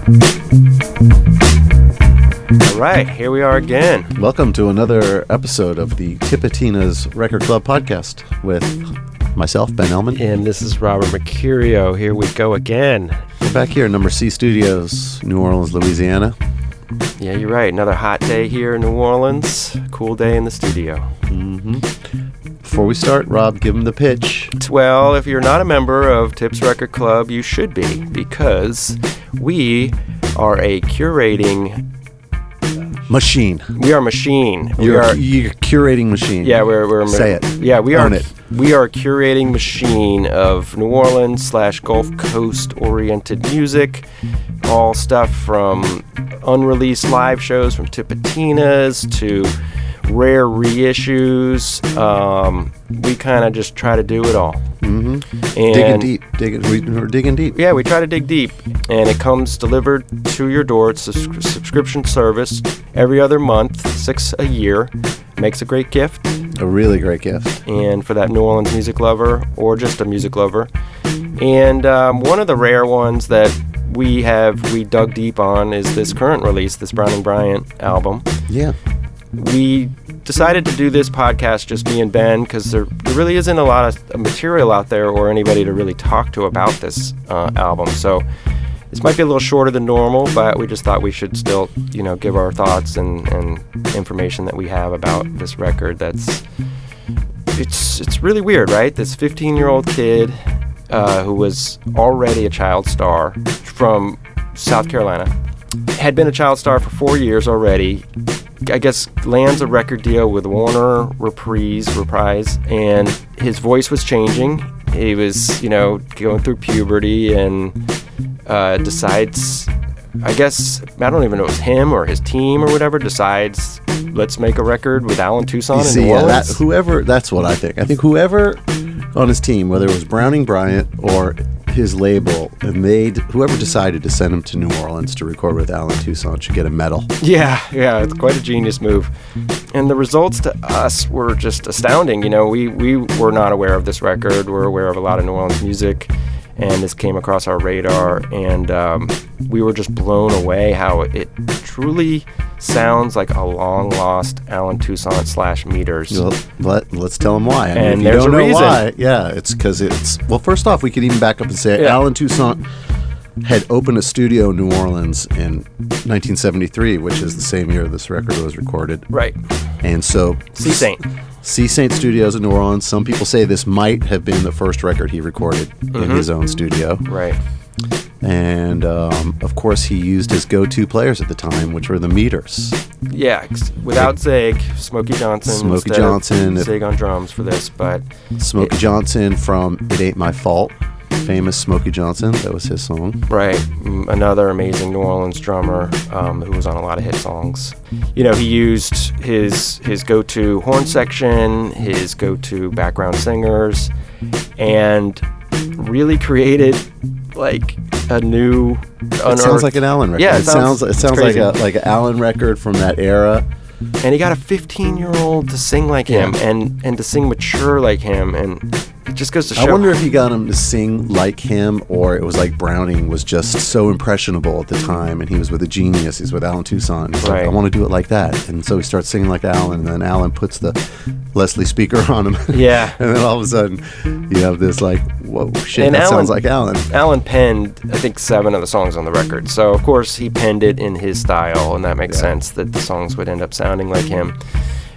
All right, here we are again. Welcome to another episode of the Tipitina's Record Club podcast with myself, Ben Ellman. And this is Robert Mercurio. Here we go again. We're back here at Number C Studios, New Orleans, Louisiana. Yeah, you're right. Another hot day here in New Orleans. Cool day in the studio. Before we start, Rob, give them the pitch. Well, if you're not a member of Tip's Record Club, you should be, because we are a curating machine. We are a machine. You're a curating machine. Yeah, we're say it. Yeah, we Own are. it. We are a curating machine of New Orleans / Gulf Coast oriented music. All stuff from unreleased live shows from Tipitinas to rare reissues. We kind of just try to do it all. And we're digging deep. Yeah, we try to dig deep, and it comes delivered to your door. It's a subscription service every other month, $6 a year. Makes a great gift. A really great gift. And for that New Orleans music lover, or just a music lover. And one of the rare ones that we dug deep on is this current release, this Browning Bryant album. Yeah. We decided to do this podcast, just me and Ben, because there really isn't a lot of material out there or anybody to really talk to about this album. So this might be a little shorter than normal, but we just thought we should still, give our thoughts and information that we have about this record. It's really weird, right? This 15-year-old kid who was already a child star from South Carolina, had been a child star for 4 years already. I guess lands a record deal with Warner Reprise, and his voice was changing. He was, going through puberty and decides, I guess, I don't even know if it was him or his team or whatever, decides, let's make a record with Allen Toussaint in New Orleans. That's what I think. I think whoever on his team, whether it was Browning Bryant or his label, and whoever decided to send him to New Orleans to record with Allen Toussaint should get a medal. Yeah, it's quite a genius move. And the results to us were just astounding. We were not aware of this record. We're aware of a lot of New Orleans music, and this came across our radar, and we were just blown away how it truly sounds like a long-lost Allen Toussaint / Meters. Let's tell them why. And if you there's don't a know reason. Why, it's because well, first off, we could even back up and say Allen Toussaint had opened a studio in New Orleans in 1973, which is the same year this record was recorded. Right. And so C-Saint Studios in New Orleans. Some people say this might have been the first record he recorded in his own studio. Right. And, of course, he used his go-to players at the time, which were the Meters. Yeah, without Zig, Smokey Johnson. Zig on drums for this, but... Smokey Johnson from It Ain't My Fault. Famous Smokey Johnson. That was his song. Right. Another amazing New Orleans drummer who was on a lot of hit songs. He used his go-to horn section, his go-to background singers, and really created like a new It sounds like an Allen record. Yeah, it sounds like an Allen record from that era. And he got a 15-year-old to sing like him and to sing mature like him, and it just goes to show. I wonder if he got him to sing like him, or it was like Browning was just so impressionable at the time, and he was with a genius. He's with Allen Toussaint. He's like, I want to do it like that. And so he starts singing like Allen, and then Allen puts the Leslie speaker on him. Yeah. And then all of a sudden, you have this like, whoa, shit, and that sounds like Allen. Allen penned, I think, 7 of the songs on the record. So, of course, he penned it in his style, and that makes sense that the songs would end up sounding like him.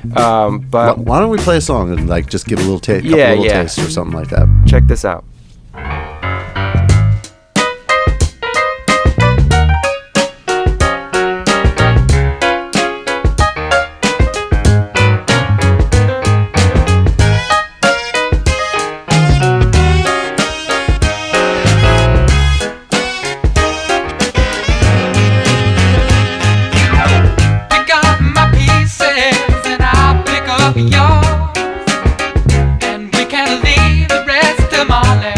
But why don't we play a song and like just give a little taste or something like that? Check this out. Yours, and we can leave the rest tomorrow.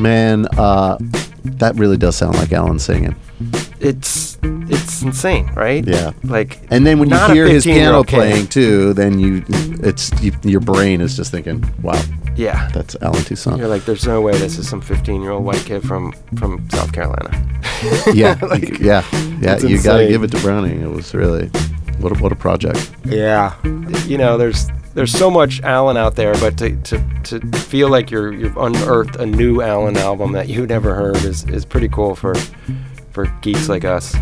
Man, that really does sound like Allen singing. It's insane, right? Yeah. Like, and then when you not a hear his piano 15-year-old kid. playing too, then your brain is just thinking, wow, Yeah. that's Allen Toussaint. You're like, there's no way this is some 15-year-old white kid from South Carolina. Yeah, Like, yeah. it's You got to insane. give it to Browning. It was really what a project. Yeah. You know, there's so much Allen out there, but to feel like you've unearthed a new Allen album that you never heard is pretty cool for geeks like us.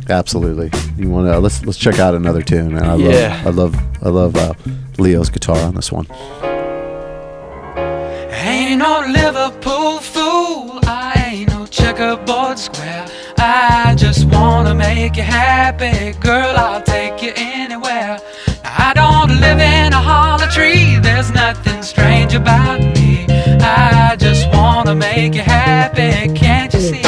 Absolutely. You want to let's check out another tune, man. I love Leo's guitar on this one. Ain't no Liverpool fool, I ain't no checkerboard square. I just wanna make you happy, girl, I'll take you anywhere. I don't live in a hollow tree, there's nothing strange about me. I just wanna make you happy, can't you see?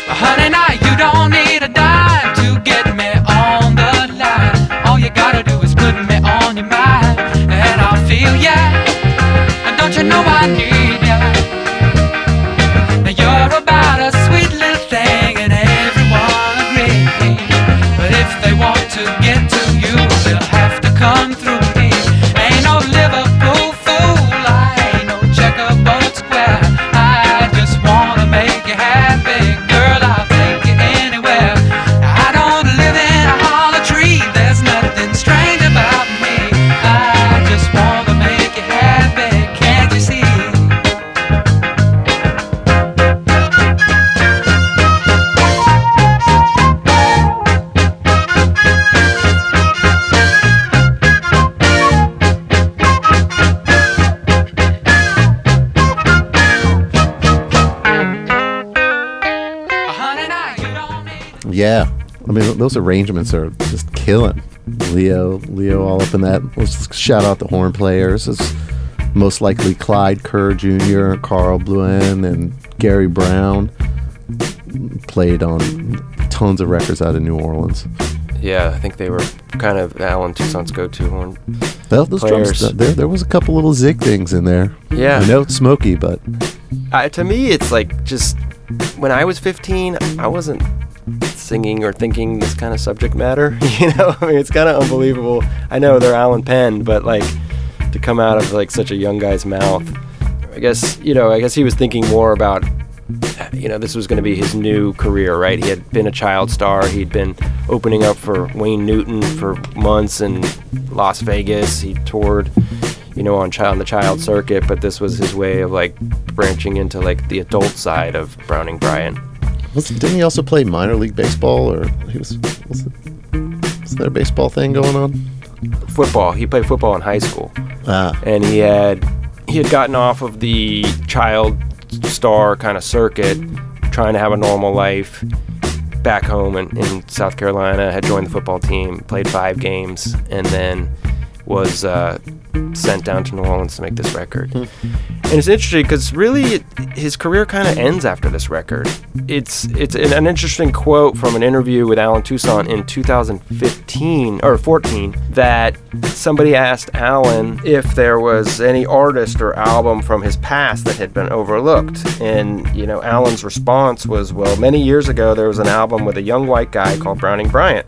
Honey, now you don't need a dime to get me on the line. All you gotta do is put me on your mind, and I'll feel ya. And don't you know I need ya? Now you're about a sweet little thing, and everyone agrees. But if they want to get to you, they'll have to come through me. Ain't no Liverpool fool, I ain't no checkerboard square. I just wanna make you happy, girl, I'll take you anywhere. I don't live in a hollow tree, there's nothing strange about me. I just wanna make you happy, can't you see? Honey, now you don't need. Yeah. I mean, those arrangements are just killing. Leo all up in that. Let's shout out the horn players. It's most likely Clyde Kerr Jr., Carl Bluen, and Gary Brown. Played on tons of records out of New Orleans. Yeah, I think they were kind of Allen Toussaint's go-to horn. Those Players. drums, there was a couple little zig things in there. Yeah. I know it's smoky, but To me, it's like just when I was 15, I wasn't singing or thinking this kind of subject matter. You know, I mean, it's kind of unbelievable. I know they're Allen penned, but like to come out of like such a young guy's mouth, I guess he was thinking more about, this was going to be his new career, right? He had been a child star. He'd been opening up for Wayne Newton for months in Las Vegas. He toured, on the child circuit, but this was his way of like branching into like the adult side of Browning Bryant. didn't he also play minor league baseball, or was there a baseball thing going on? Football. He played football in high school. And he had gotten off of the child star kind of circuit, trying to have a normal life back home in South Carolina, had joined the football team, played 5 games, and then was sent down to New Orleans to make this record. And it's interesting because really his career kind of ends after this record. It's an interesting quote from an interview with Allen Toussaint in 2015 or 14 that somebody asked Allen if there was any artist or album from his past that had been overlooked. And, Allen's response was, well, many years ago there was an album with a young white guy called Browning Bryant.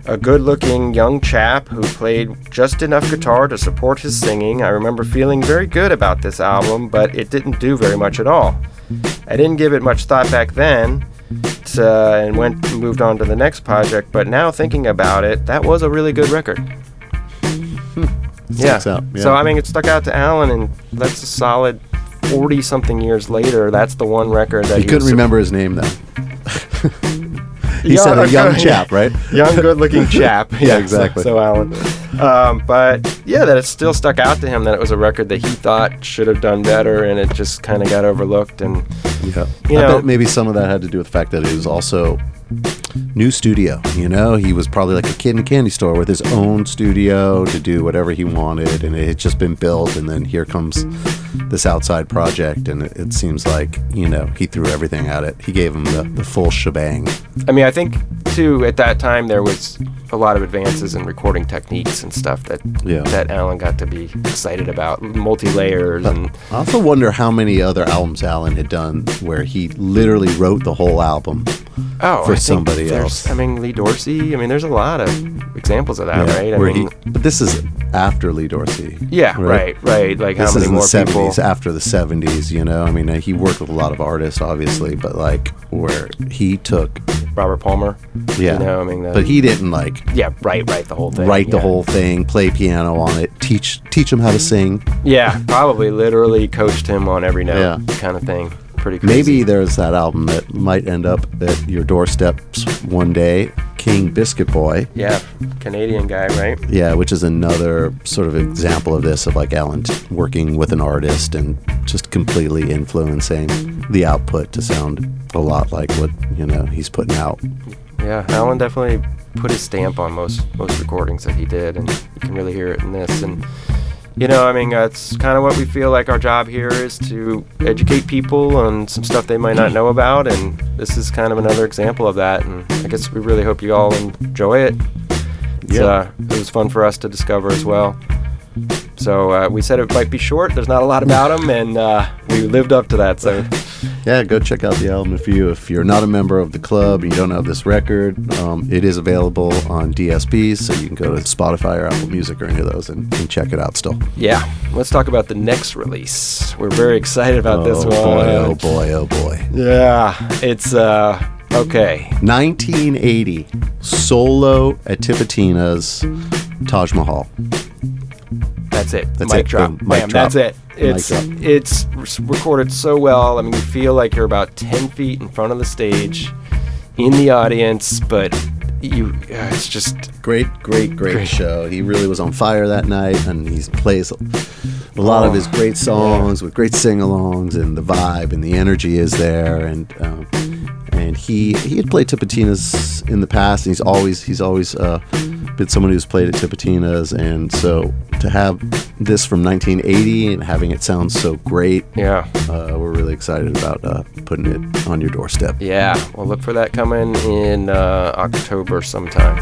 A good-looking young chap who played just enough guitar to support his singing. I remember feeling very good about this album, but it didn't do very much at all. I didn't give it much thought back then, and moved on to the next project, but now thinking about it, that was a really good record. Yeah. Out, yeah. So, I mean, it stuck out to Allen, and that's a solid 40-something years later. That's the one record that he couldn't remember his name, though. He said a young chap, right? Young, good-looking chap. Yeah, exactly. So Allen. But yeah, that it still stuck out to him that it was a record that he thought should have done better, and it just kind of got overlooked. And yeah, I bet maybe some of that had to do with the fact that it was also new studio. He was probably like a kid in a candy store with his own studio to do whatever he wanted, and it had just been built. And then here comes this outside project, and it seems like, you know, he threw everything at it. He gave him the full shebang. I mean, I think too at that time there was a lot of advances in recording techniques and stuff that Allen got to be excited about, multi-layers. And I also wonder how many other albums Allen had done where he literally wrote the whole album for somebody else. I mean, Lee Dorsey. I mean, there's a lot of examples of that, right? But this is after Lee Dorsey. Yeah, right. Like this how many more is in the 70s, people? after the 70s, you know? I mean, he worked with a lot of artists, obviously, but like where he took... Robert Palmer. Yeah. You know, I mean, but he didn't like... Yeah, write the whole thing. Write the whole thing, play piano on it, teach him how to sing. Yeah, probably literally coached him on every note kind of thing. Pretty crazy. Maybe there's that album that might end up at your doorsteps one day, King Biscuit Boy. Yeah, Canadian guy, right? Yeah, which is another sort of example of this, of like Allen working with an artist and just completely influencing the output to sound a lot like what, you know, he's putting out. Yeah, Allen definitely put his stamp on most recordings that he did, and you can really hear it in this. And you know, I mean, that's kind of what we feel like our job here is, to educate people on some stuff they might not know about, and this is kind of another example of that, and I guess we really hope you all enjoy it. It was fun for us to discover as well. So we said it might be short. There's not a lot about them, and we lived up to that. So yeah, go check out the album if you're not a member of the club and you don't have this record. It is available on DSPs, so you can go to Spotify or Apple Music or any of those and check it out still. Yeah, let's talk about the next release. We're very excited about this one. Oh boy. Yeah, it's okay. 1980, solo at Tipitina's Taj Mahal. That's it. That's Mic it. drop. Boom. Bam, Mic drop. that's it. It's recorded so well. I mean, you feel like you're about 10 feet in front of the stage, in the audience, but it's just great show. He really was on fire that night, and he plays a lot of his great songs with great sing-alongs, and the vibe and the energy is there. And he had played Tipitina's in the past, and he's always been someone who's played at Tipitina's, and so to have this from 1980 and having it sound so great, we're really excited about putting it on your doorstep. Yeah, well, look for that coming in October sometime.